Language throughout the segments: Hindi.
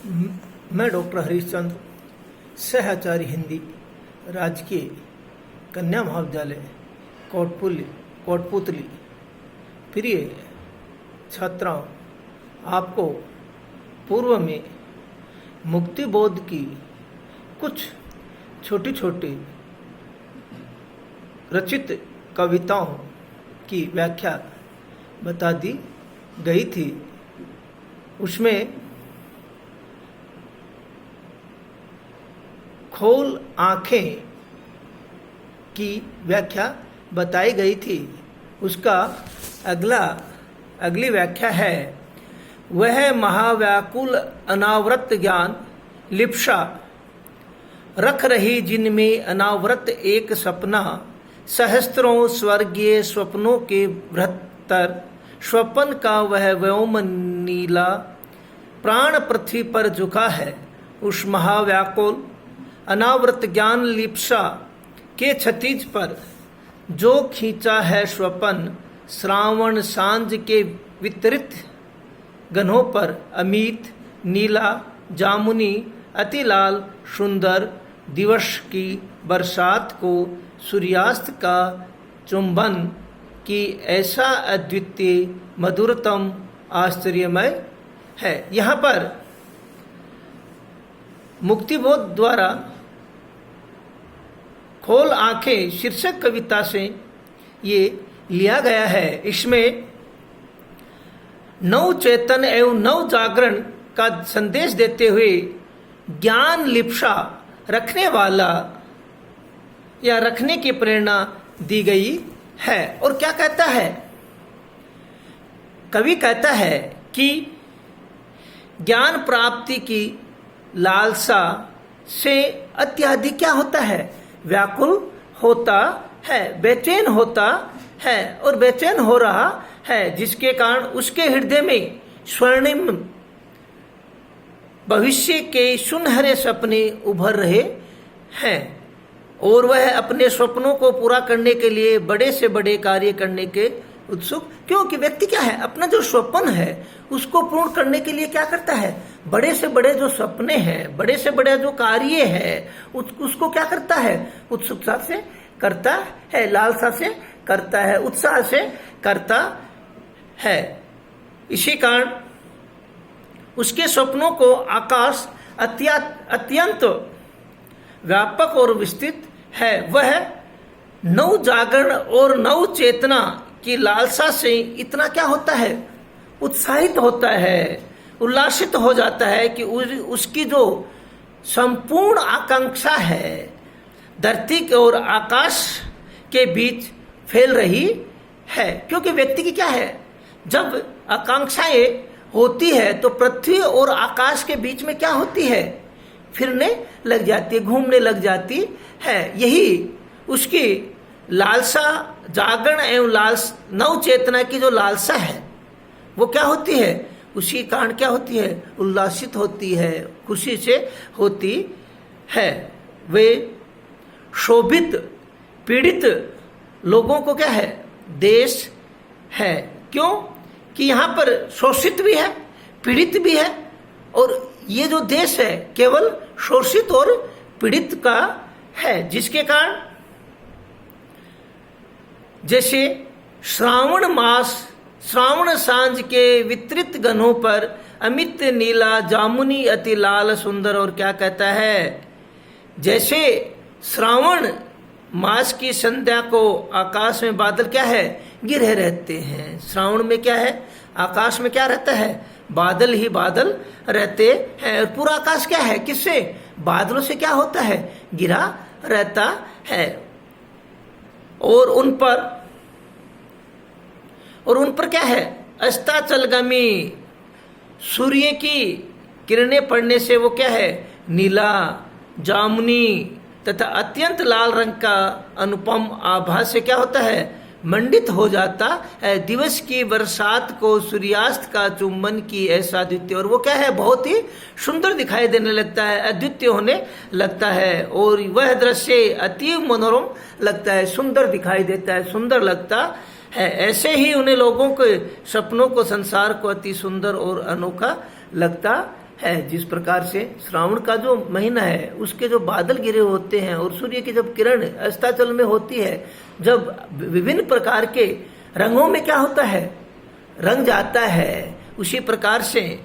मैं डॉक्टर हरीशचंद्र, सहआचार्य हिंदी, राजकीय कन्या महाविद्यालय कोटपुतली। प्रिय छात्राओं, आपको पूर्व में मुक्ति बोध की कुछ छोटी छोटी रचित कविताओं की व्याख्या बता दी गई थी। उसमें खोल आंखें की व्याख्या बताई गई थी। उसका अगली व्याख्या है, वह महाव्याकुल अनावृत ज्ञान लिप्सा रख रही जिनमें अनावृत एक सपना, सहस्त्रों स्वर्गीय स्वप्नों के बृहत्तर स्वपन का वह व्योम नीला प्राण पृथ्वी पर झुका है। उस महाव्याकुल अनावृत ज्ञान लिप्सा के क्षितिज पर जो खींचा है स्वपन, श्रावण सांझ के वितरित गन्हों पर अमित नीला जामुनी अति लाल सुंदर दिवस की बरसात को सूर्यास्त का चुंबन की ऐसा अद्वितीय मधुरतम आश्चर्यमय है। यहाँ पर मुक्तिबोध द्वारा खोल आंखें शीर्षक कविता से ये लिया गया है। इसमें नव चेतन एवं नव जागरण का संदेश देते हुए ज्ञान लिप्सा रखने वाला या रखने की प्रेरणा दी गई है। और क्या कहता है कवि? कहता है कि ज्ञान प्राप्ति की लालसा से अत्यधिक क्या होता है? व्याकुल होता है, बेचैन होता है और बेचैन हो रहा है, जिसके कारण उसके हृदय में स्वर्णिम भविष्य के सुनहरे सपने उभर रहे हैं और वह अपने स्वप्नों को पूरा करने के लिए बड़े से बड़े कार्य करने के उत्सुक। क्योंकि व्यक्ति क्या है, अपना जो स्वप्न है उसको पूर्ण करने के लिए क्या करता है? बड़े से बड़े जो सपने हैं, बड़े से बड़े जो कार्य है, उसको क्या करता है? उत्सुकता से करता है, लालसा से करता है, उत्साह से करता है। इसी कारण उसके स्वप्नों को आकाश अत्यंत व्यापक और विस्तृत है। वह नव जागरण और नव चेतना की लालसा से इतना क्या होता है? उत्साहित होता है, उल्लासित हो जाता है कि उसकी जो संपूर्ण आकांक्षा है धरती के और आकाश के बीच फैल रही है। क्योंकि व्यक्ति की क्या है, जब आकांक्षाएं होती है तो पृथ्वी और आकाश के बीच में क्या होती है? फिरने लग जाती है, घूमने लग जाती है। यही उसकी लालसा, जागरण एवं नव चेतना की जो लालसा है वो क्या होती है? उसी कारण क्या होती है? उल्लासित होती है, खुशी से होती है। वे शोभित पीड़ित लोगों को क्या है? देश है। क्यों कि यहाँ पर शोषित भी है, पीड़ित भी है, और ये जो देश है केवल शोषित और पीड़ित का है, जिसके कारण जैसे श्रावण सांझ के वितरित गन्हों पर अमित नीला जामुनी अति लाल सुंदर। और क्या कहता है? जैसे श्रावण मास की संध्या को आकाश में बादल क्या है? गिरे रहते हैं। श्रावण में क्या है? आकाश में क्या रहता है? बादल ही बादल रहते हैं। और पूरा आकाश क्या है? किससे? बादलों से क्या होता है? गिरा रहता है। और उन पर क्या है? अस्ताचलगामी सूर्य की किरणें पड़ने से वो क्या है? नीला, जामुनी तथा अत्यंत लाल रंग का अनुपम आभा से क्या होता है? मंडित हो जाता है। दिवस की बरसात को सूर्यास्त का चुंबन की ऐसा अद्वितीय, और वो क्या है? बहुत ही सुंदर दिखाई देने लगता है, अद्वितीय होने लगता है। और वह दृश्य अति मनोरम लगता है, सुंदर दिखाई देता है, सुंदर लगता है। ऐसे ही उन्हें लोगों के सपनों को, संसार को अति सुंदर और अनोखा लगता है। जिस प्रकार से श्रावण का जो महीना है उसके जो बादल गिरे होते हैं और सूर्य की जब किरण अस्ताचल में होती है, जब विभिन्न प्रकार के रंगों में क्या होता है, रंग जाता है, उसी प्रकार से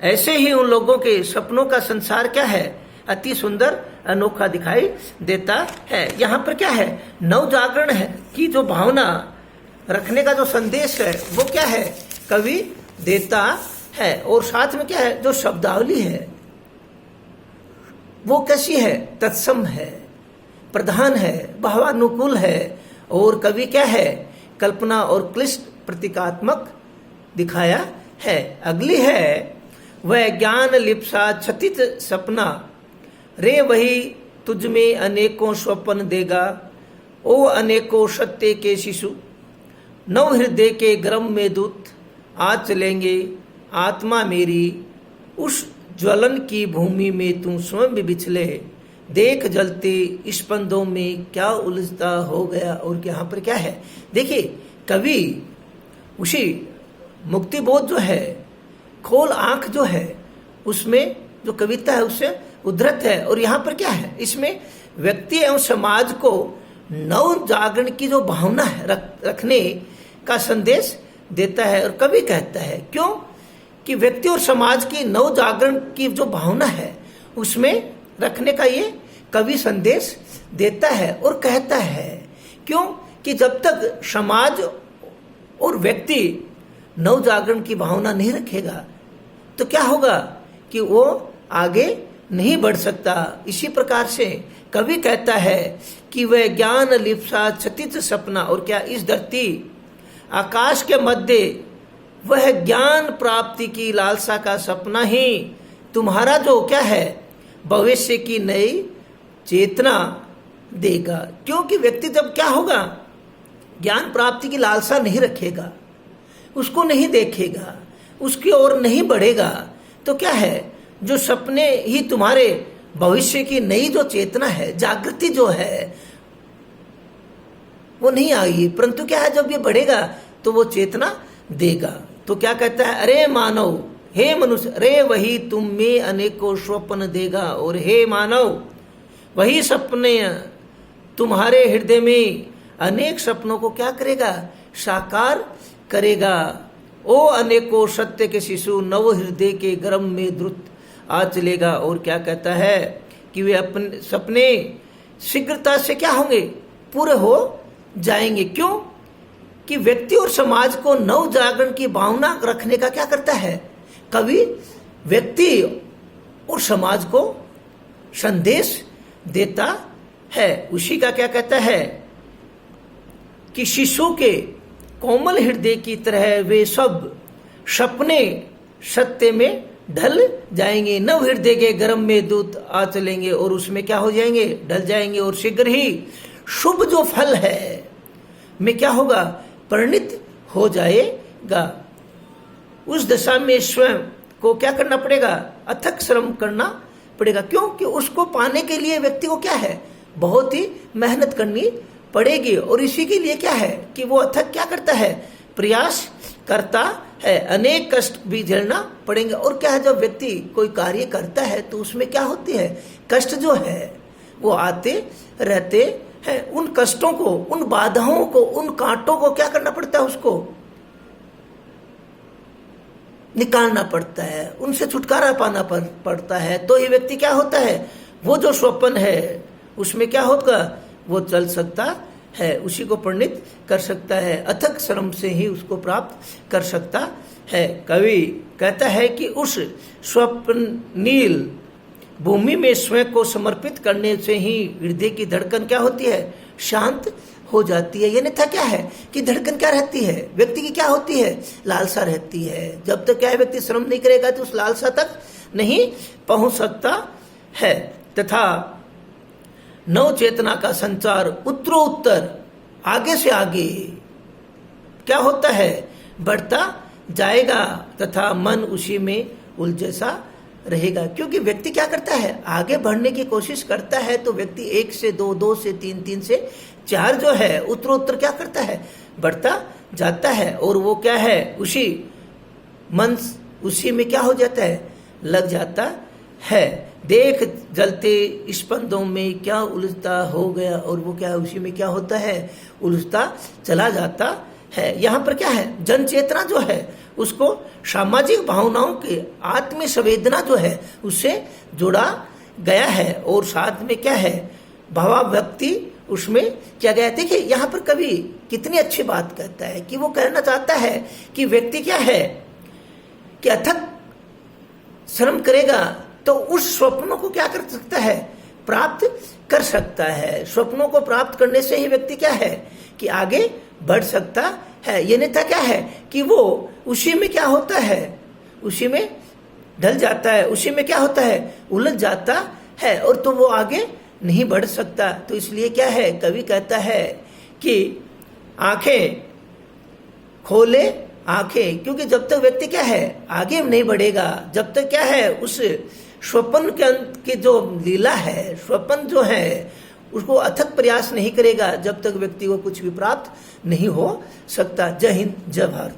ऐसे ही उन लोगों के सपनों का संसार क्या है, अति सुंदर अनोखा दिखाई देता है। यहाँ पर क्या है, नव जागरण है की जो भावना रखने का जो संदेश है वो क्या है, कवि देता है। और साथ में क्या है, जो शब्दावली है वो कैसी है, तत्सम है, प्रधान है, भावानुकूल है, और कवि क्या है, कल्पना और क्लिष्ट प्रतीकात्मक दिखाया है। अगली है, वह ज्ञान लिप्सा छतित सपना, रे वही तुझ में अनेकों स्वप्न देगा, ओ अनेकों सत्य के शिशु, नव हृदय के गर्म में दूत आ चलेंगे, आत्मा मेरी उस ज्वलन की भूमि में तू स्वयं भी बिछले, देख जलते स्पंदों में क्या उलझता हो गया। और यहाँ पर क्या है, देखिए कवि उसी मुक्ति बोध जो है, खोल आंख जो है, उसमें जो कविता है उससे उद्धृत है। और यहाँ पर क्या है, इसमें व्यक्ति एवं समाज को नव जागरण की जो भावना है रखने का संदेश देता है। और कवि कहता है क्यों कि व्यक्ति और समाज की नव जागरण की जो भावना है उसमें रखने का ये कवि संदेश देता है और कहता है। क्यों कि जब तक समाज और व्यक्ति नव जागरण की भावना नहीं रखेगा तो क्या होगा कि वो आगे नहीं बढ़ सकता। इसी प्रकार से कवि कहता है कि वह ज्ञान लिप्सा छतित सपना, और क्या इस धरती आकाश के मध्य वह ज्ञान प्राप्ति की लालसा का सपना ही तुम्हारा जो क्या है, भविष्य की नई चेतना देगा। क्योंकि व्यक्ति जब क्या होगा, ज्ञान प्राप्ति की लालसा नहीं रखेगा, उसको नहीं देखेगा, उसकी ओर नहीं बढ़ेगा, तो क्या है, जो सपने ही तुम्हारे भविष्य की नई जो चेतना है, जागृति जो है, वो नहीं आएगी। परंतु क्या है, जब ये बढ़ेगा तो वो चेतना देगा। तो क्या कहता है, अरे मानव, हे मनुष्य, अरे वही तुम में अनेकों स्वप्न देगा। और हे मानव, वही सपने तुम्हारे हृदय में अनेक सपनों को क्या करेगा, साकार करेगा। ओ अनेकों सत्य के शिशु, नव हृदय के गर्म में द्रुत आ चलेगा। और क्या कहता है कि वे अपने सपने शीघ्रता से क्या होंगे, पूरे हो जाएंगे। क्यों कि व्यक्ति और समाज को नव जागरण की भावना रखने का क्या करता है कवि, व्यक्ति और समाज को संदेश देता है। उसी का क्या कहता है कि शिशु के कोमल हृदय की तरह वे सब सपने सत्य में ढल जाएंगे, नव हृदय के गर्म में दूत आ चलेंगे और उसमें क्या हो जाएंगे, ढल जाएंगे। और शीघ्र ही शुभ जो फल है में क्या होगा, परिणित हो जाएगा। उस दशा में स्वयं को क्या करना पड़ेगा, अथक श्रम करना पड़ेगा। क्योंकि उसको पाने के लिए व्यक्ति को क्या है, बहुत ही मेहनत करनी पड़ेगी। और इसी के लिए क्या है कि वो अथक क्या करता है, प्रयास करता है, अनेक कष्ट भी झेलना पड़ेंगे। और क्या है, जब व्यक्ति कोई कार्य करता है तो उसमें क्या होती है, कष्ट जो है वो आते रहते हैं। उन कष्टों को, उन बाधाओं को, उन कांटों को क्या करना पड़ता है, उसको निकालना पड़ता है, उनसे छुटकारा पाना पड़ता है। तो ये व्यक्ति क्या होता है, वो जो स्वप्न है उसमें क्या होगा, वो चल सकता है, उसी को परिणित कर सकता है, अथक श्रम से ही उसको प्राप्त कर सकता है। कवि कहता है कि उस स्वप्नील भूमि में स्वयं को समर्पित करने से ही हृदय की धड़कन क्या होती है, शांत हो जाती है। यानी था क्या है कि धड़कन क्या रहती है, व्यक्ति की क्या होती है, लालसा रहती है। जब तक क्या है, व्यक्ति श्रम नहीं करेगा तो उस लालसा तक नहीं पहुंच सकता है। तथा नव चेतना का संचार उत्तरोत्तर आगे से आगे क्या होता है, बढ़ता जाएगा तथा मन उसी में उलझा रहेगा। क्योंकि व्यक्ति क्या करता है, आगे बढ़ने की कोशिश करता है तो व्यक्ति 1 से 2, 2 से 3, 3 से 4 जो है उत्तरोत्तर क्या करता है, बढ़ता जाता है। और वो क्या है, उसी मन उसी में क्या हो जाता है, लग जाता है। देख जलते स्पंदों में क्या उलझता हो गया, और वो क्या उसी में क्या होता है, उलझता चला जाता है। यहाँ पर क्या है, जन चेतना जो है उसको सामाजिक भावनाओं के आत्म संवेदना जो है उससे जोड़ा गया है, और साथ में क्या है, भावाव्यक्ति उसमें क्या गया। देखिए यहाँ पर कवि कितनी अच्छी बात कहता है कि वो कहना चाहता है कि व्यक्ति क्या है कि अथक श्रम करेगा तो उस स्वप्नों को क्या कर सकता है, प्राप्त कर सकता है। स्वप्नों को प्राप्त करने से ही व्यक्ति क्या है कि आगे बढ़ सकता है। ये नेता क्या है कि वो उसी में क्या होता है, उसी में ढल जाता है, उसी में क्या होता है, उलझ जाता है, और तो वो आगे नहीं बढ़ सकता। तो इसलिए क्या है, कवि कहता है कि आंखें खोले आंखें, क्योंकि जब तक व्यक्ति क्या है आगे नहीं बढ़ेगा, जब तक क्या है उस स्वप्न के जो लीला है, स्वप्न जो है उसको अथक प्रयास नहीं करेगा, जब तक व्यक्ति को कुछ भी प्राप्त नहीं हो सकता। जय हिंद, जय भारत।